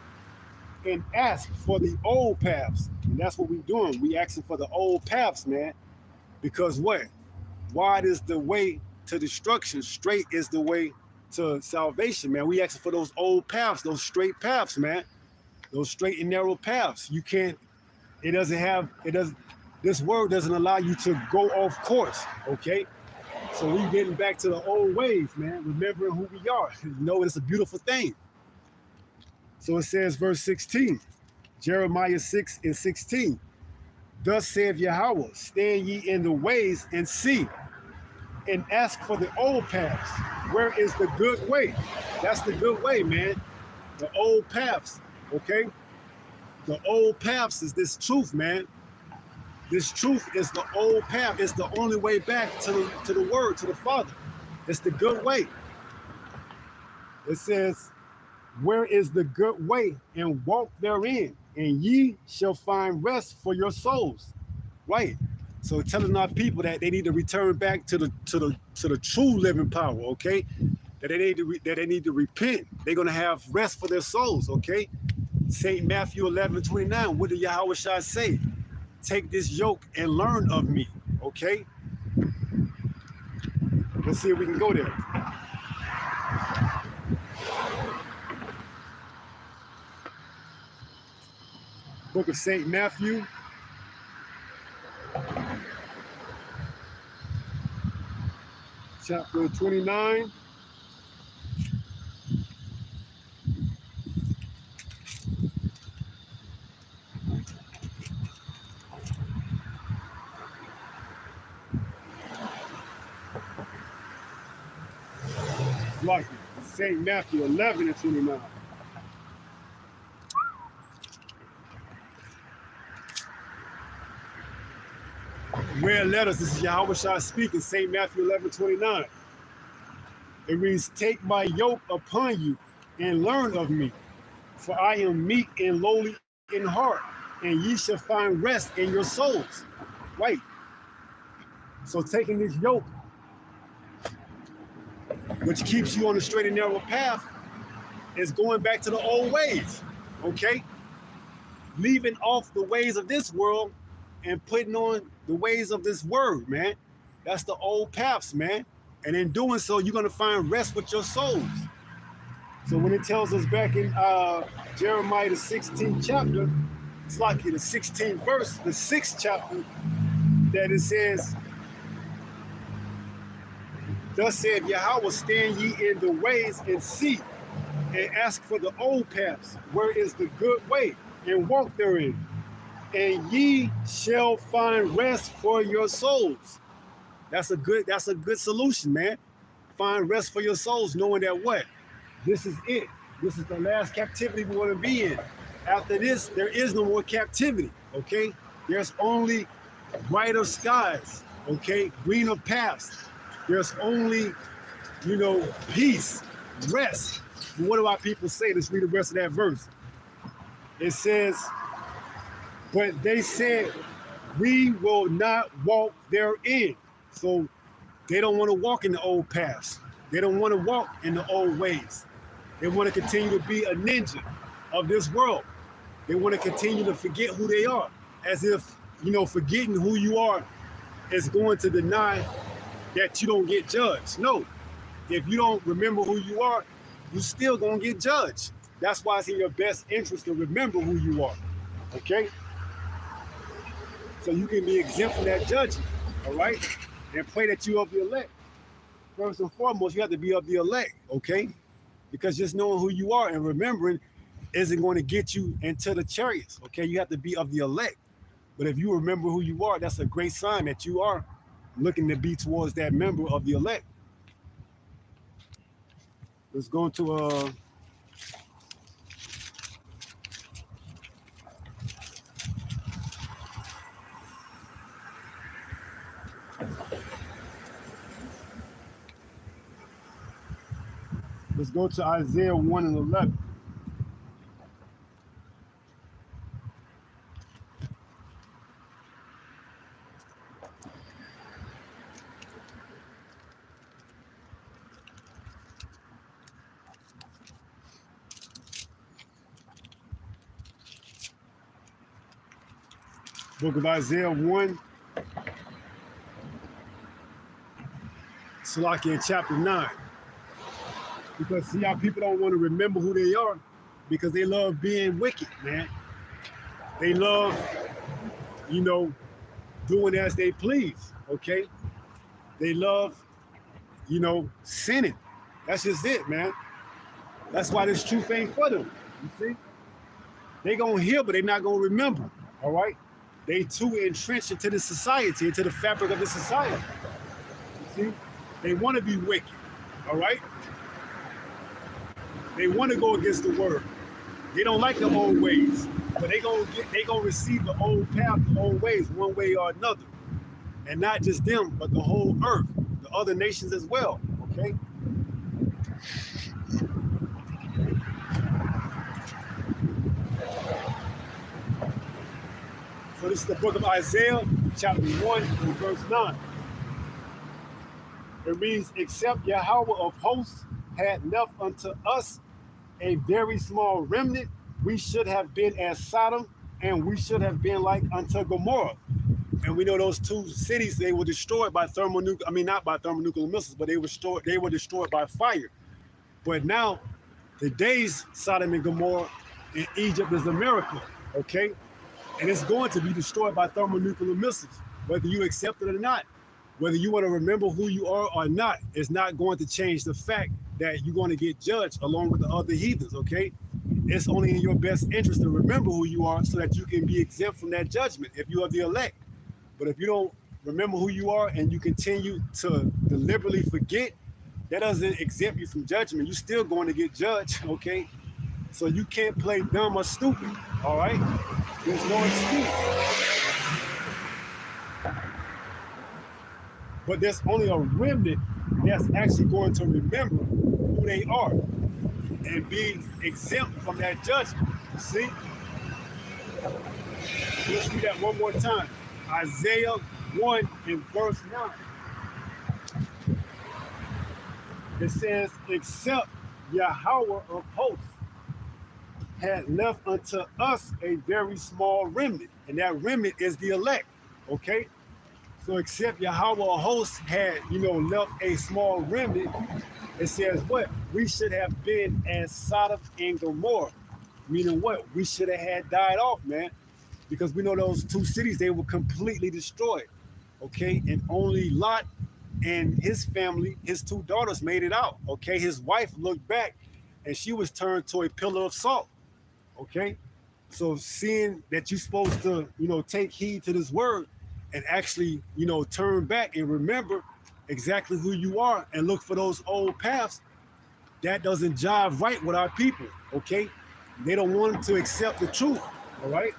and ask for the old paths. And that's what we're doing. We asking for the old paths, man. Because what? Wide is the way to destruction. Straight is the way to salvation, man. We asking for those old paths, those straight paths, man. Those straight and narrow paths. You can't, this word doesn't allow you to go off course, okay? So we getting back to the old ways, man, remembering who we are. It's a beautiful thing. So it says, verse 16, Jeremiah 6 and 16. Thus saith Yahweh, stand ye in the ways and see, and ask for the old paths. Where is the good way? That's the good way, man. The old paths, okay? The old paths is this truth, man. This truth is the old path. It's the only way back to the word, to the Father. It's the good way. It says, where is the good way, and walk therein, and ye shall find rest for your souls. Right. So telling our people that they need to return back to the true living power, okay? That they need to repent. They're gonna have rest for their souls, okay? St. Matthew 11:29. What did Yahweh Shai say? Take this yoke and learn of me, okay? Let's see if we can go there. Book of St. Matthew. Chapter 29. Like St. Matthew 11 and 29. Red letters, this is Yahweh Shai speaking, St. Matthew 11:29. It reads, take my yoke upon you and learn of me, for I am meek and lowly in heart, and ye shall find rest in your souls. Right. So taking this yoke, which keeps you on the straight and narrow path, is going back to the old ways, okay? Leaving off the ways of this world and putting on the ways of this word, man. That's the old paths, man. And in doing so, you're gonna find rest with your souls. So when it tells us back in Jeremiah the 16th chapter, it's like in the 16th verse, the 6th chapter, that it says, thus said Yahweh, stand ye in the ways and see, and ask for the old paths, where is the good way, and walk therein, and ye shall find rest for your souls. That's a good solution, man. Find rest for your souls, knowing that what? This is it. This is the last captivity we want to be in. After this, there is no more captivity, okay? There's only brighter skies, okay? Greener paths. There's only, peace, rest. And what do our people say? Let's read the rest of that verse. It says, but they said, we will not walk therein. So they don't want to walk in the old paths. They don't want to walk in the old ways. They want to continue to be a ninja of this world. They want to continue to forget who they are, as if, forgetting who you are is going to deny that you don't get judged. No, if you don't remember who you are, you're still going to get judged. That's why it's in your best interest to remember who you are. Okay? So you can be exempt from that judgment. All right? And pray that you of the elect. First and foremost, you have to be of the elect, okay? Because just knowing who you are and remembering isn't going to get you into the chariots, okay? You have to be of the elect. But if you remember who you are, that's a great sign that you are looking to be towards that member of the elect. Let's go to Isaiah 1 and 11. Book of Isaiah 1, Salakia in chapter 9. Because see how people don't want to remember who they are because they love being wicked, man. They love, you know, doing as they please, okay? They love, sinning. That's just it, man. That's why this truth ain't for them. You see? They gonna hear, but they not gonna remember. All right? They too entrenched into the society, into the fabric of the society. You see? They want to be wicked. All right? They want to go against the word. They don't like the old ways, but they gonna receive the old path, the old ways, one way or another. And not just them, but the whole earth, the other nations as well. Okay? So this is the book of Isaiah, chapter 1, and verse 9. It reads, except Yahweh of hosts had left unto us a very small remnant, we should have been as Sodom, and we should have been like unto Gomorrah. And we know those two cities, they were destroyed by not by thermonuclear missiles, but they were destroyed by fire. But now, today's Sodom and Gomorrah in Egypt is a miracle, okay? And it's going to be destroyed by thermonuclear missiles, whether you accept it or not. Whether you want to remember who you are or not, it's not going to change the fact that you're going to get judged along with the other heathens, okay? It's only in your best interest to remember who you are so that you can be exempt from that judgment if you are the elect. But if you don't remember who you are and you continue to deliberately forget, that doesn't exempt you from judgment. You're still going to get judged, okay? So you can't play dumb or stupid, all right? There's no excuse. But there's only a remnant that's actually going to remember who they are and be exempt from that judgment. See? Let's read that one more time. Isaiah 1 and verse 9. It says, except Yahweh of hosts had left unto us a very small remnant. And that remnant is the elect, okay? So except Yahweh of hosts had, left a small remnant, it says what? We should have been as Sodom and Gomorrah. Meaning what? We should have had died off, man. Because we know those two cities, they were completely destroyed, okay? And only Lot and his family, his two daughters made it out, okay? His wife looked back and she was turned to a pillar of salt, okay? So seeing that you're supposed to, take heed to this word and actually, turn back and remember exactly who you are and look for those old paths, that doesn't jive right with our people, okay? They don't want to accept the truth, all right?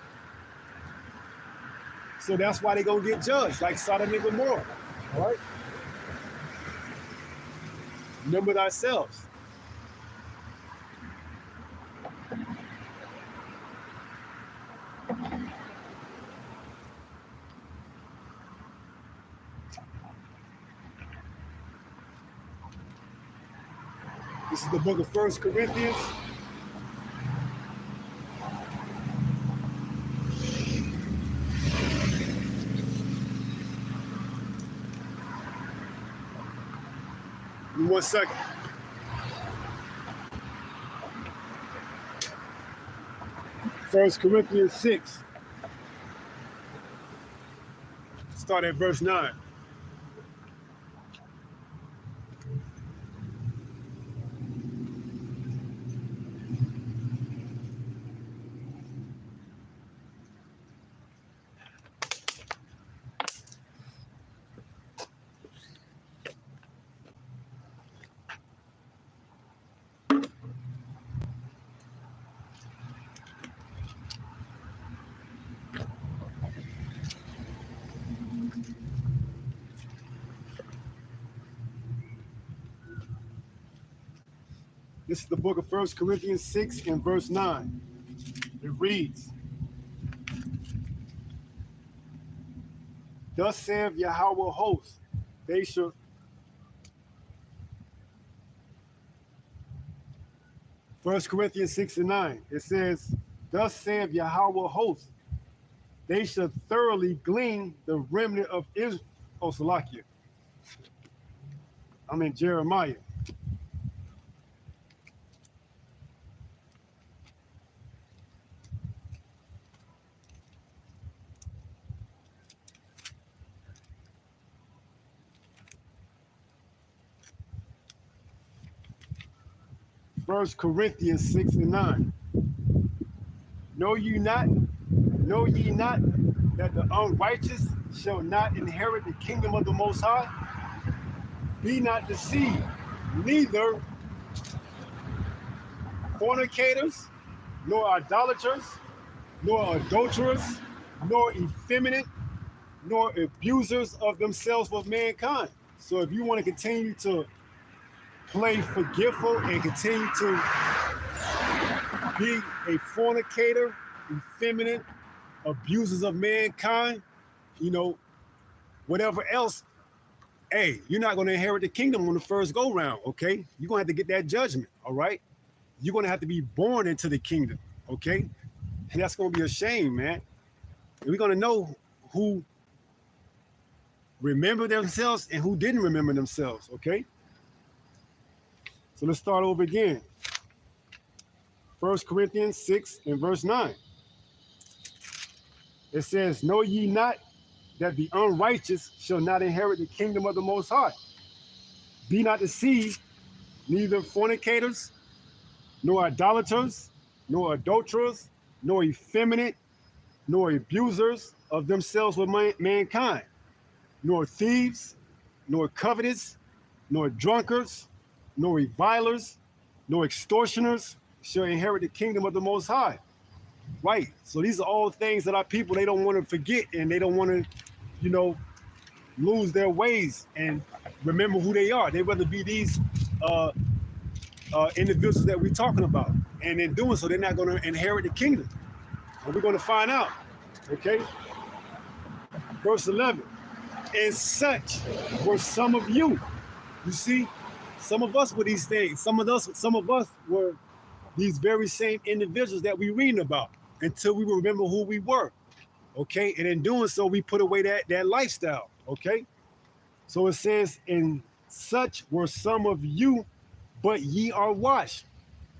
So that's why they're going to get judged, like Sodom and Gomorrah, all right? Remember thyself. This is the book of 1 Corinthians. Give me 1 second. 1 Corinthians 6. Start at verse 9. This is the book of 1 Corinthians 6 and verse 9. It reads, Thus saith Yahweh hosts, they shall 1 Corinthians 6 and 9. It says, Thus saith Yahweh hosts, they shall thoroughly glean the remnant of Israel. Oh, Salakia. I'm in Jeremiah. First Corinthians 6 and 9. Know ye not that the unrighteous shall not inherit the kingdom of the Most High? Be not deceived, neither fornicators, nor idolaters, nor adulterers, nor effeminate, nor abusers of themselves with mankind. So if you want to continue to play forgetful and continue to be a fornicator, effeminate, abusers of mankind, whatever else, hey, you're not going to inherit the kingdom on the first go round, okay? You're going to have to get that judgment, all right? You're going to have to be born into the kingdom, okay? And that's going to be a shame, man. And we're going to know who remembered themselves and who didn't remember themselves, okay? So let's start over again. 1 Corinthians 6 and verse 9. It says, Know ye not that the unrighteous shall not inherit the kingdom of the Most High? Be not deceived, neither fornicators, nor idolaters, nor adulterers, nor effeminate, nor abusers of themselves with mankind, nor thieves, nor covetous, nor drunkards, nor revilers, nor extortioners shall inherit the kingdom of the Most High. Right. So these are all things that our people, they don't want to forget, and they don't want to, lose their ways and remember who they are. They rather be these individuals that we're talking about. And in doing so, they're not going to inherit the kingdom. And we're going to find out. Okay. Verse 11. And such were some of you. You see, some of us were these things. Some of us were these very same individuals that we're reading about until we remember who we were. Okay. And in doing so, we put away that lifestyle. Okay. So it says, and such were some of you, but ye are washed.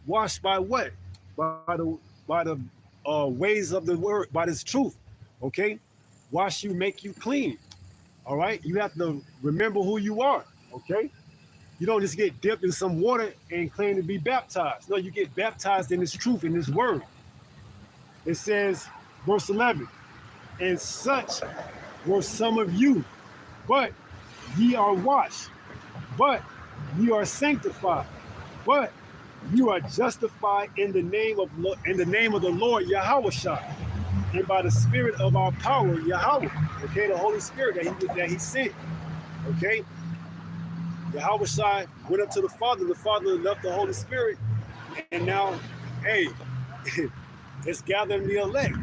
Washed by what? By the ways of the word, by this truth. Okay. Wash you, make you clean. All right. You have to remember who you are. Okay. You don't just get dipped in some water and claim to be baptized. No, you get baptized in this truth, in this word. It says, verse 11, and such were some of you, but ye are washed, but ye are sanctified, but you are justified in the name of the Lord Yahushua, and by the Spirit of our power, Yahweh. Okay, the Holy Spirit that He sent. Okay. Yahushua went up to the Father left the Holy Spirit, and now, hey, it's gathering the elect.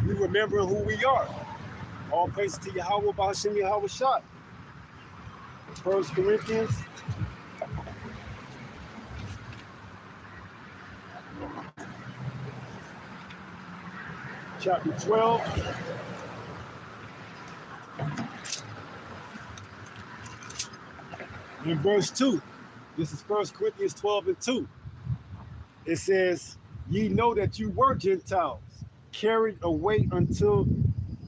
We remember who we are. All praise to Yahweh, B'Hashem Yahushua. 1 Corinthians chapter 12. In verse 2, this is 1 Corinthians 12 and 2. It says, ye know that you were Gentiles carried away until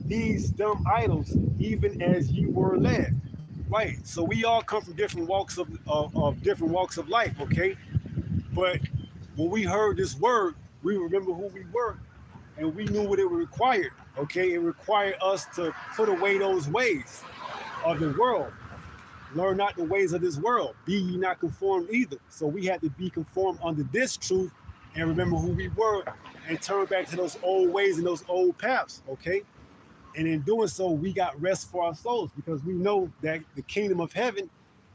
these dumb idols, even as ye were led. Right. So we all come from different walks of different walks of life, okay? But when we heard this word, we remember who we were and we knew what it required. Okay, it required us to put away those ways of the world. Learn not the ways of this world. Be ye not conformed either. So we had to be conformed under this truth and remember who we were and turn back to those old ways and those old paths. Okay. And in doing so, we got rest for our souls because we know that the kingdom of heaven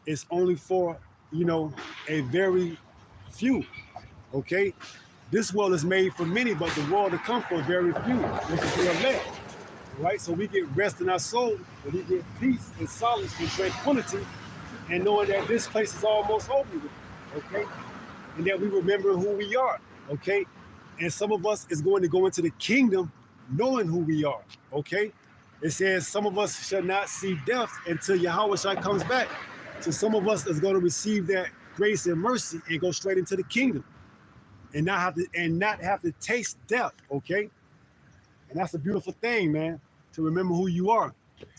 is only for, a very few. Okay. This world is made for many, but the world to come for very few, which is the elect. Right? So we get rest in our soul, and we get peace and solace and tranquility, and knowing that this place is almost over with. Okay? And that we remember who we are. Okay? And some of us is going to go into the kingdom knowing who we are. Okay? It says some of us shall not see death until Yahweh comes back. So some of us is going to receive that grace and mercy and go straight into the kingdom. And not have to taste death, okay? And that's a beautiful thing, man, to remember who you are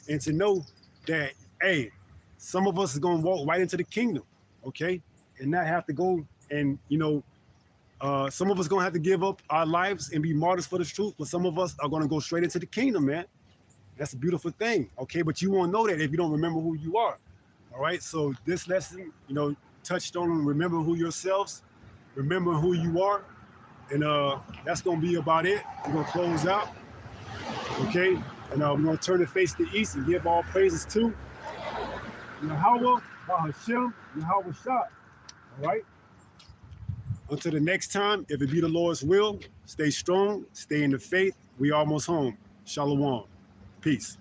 and to know that, hey, some of us is gonna walk right into the kingdom, okay? And not have to go and, some of us gonna have to give up our lives and be martyrs for the truth, but some of us are gonna go straight into the kingdom, man. That's a beautiful thing, okay? But you won't know that if you don't remember who you are, all right? So this lesson, touched on remember who yourselves, remember who you are, and that's gonna be about it. We're gonna close out, okay? And we're gonna turn the face to the east and give all praises to Yahweh, Bahashem, Yahweh Shah. All right. Until the next time, if it be the Lord's will, stay strong, stay in the faith. We almost home. Shalom. Peace.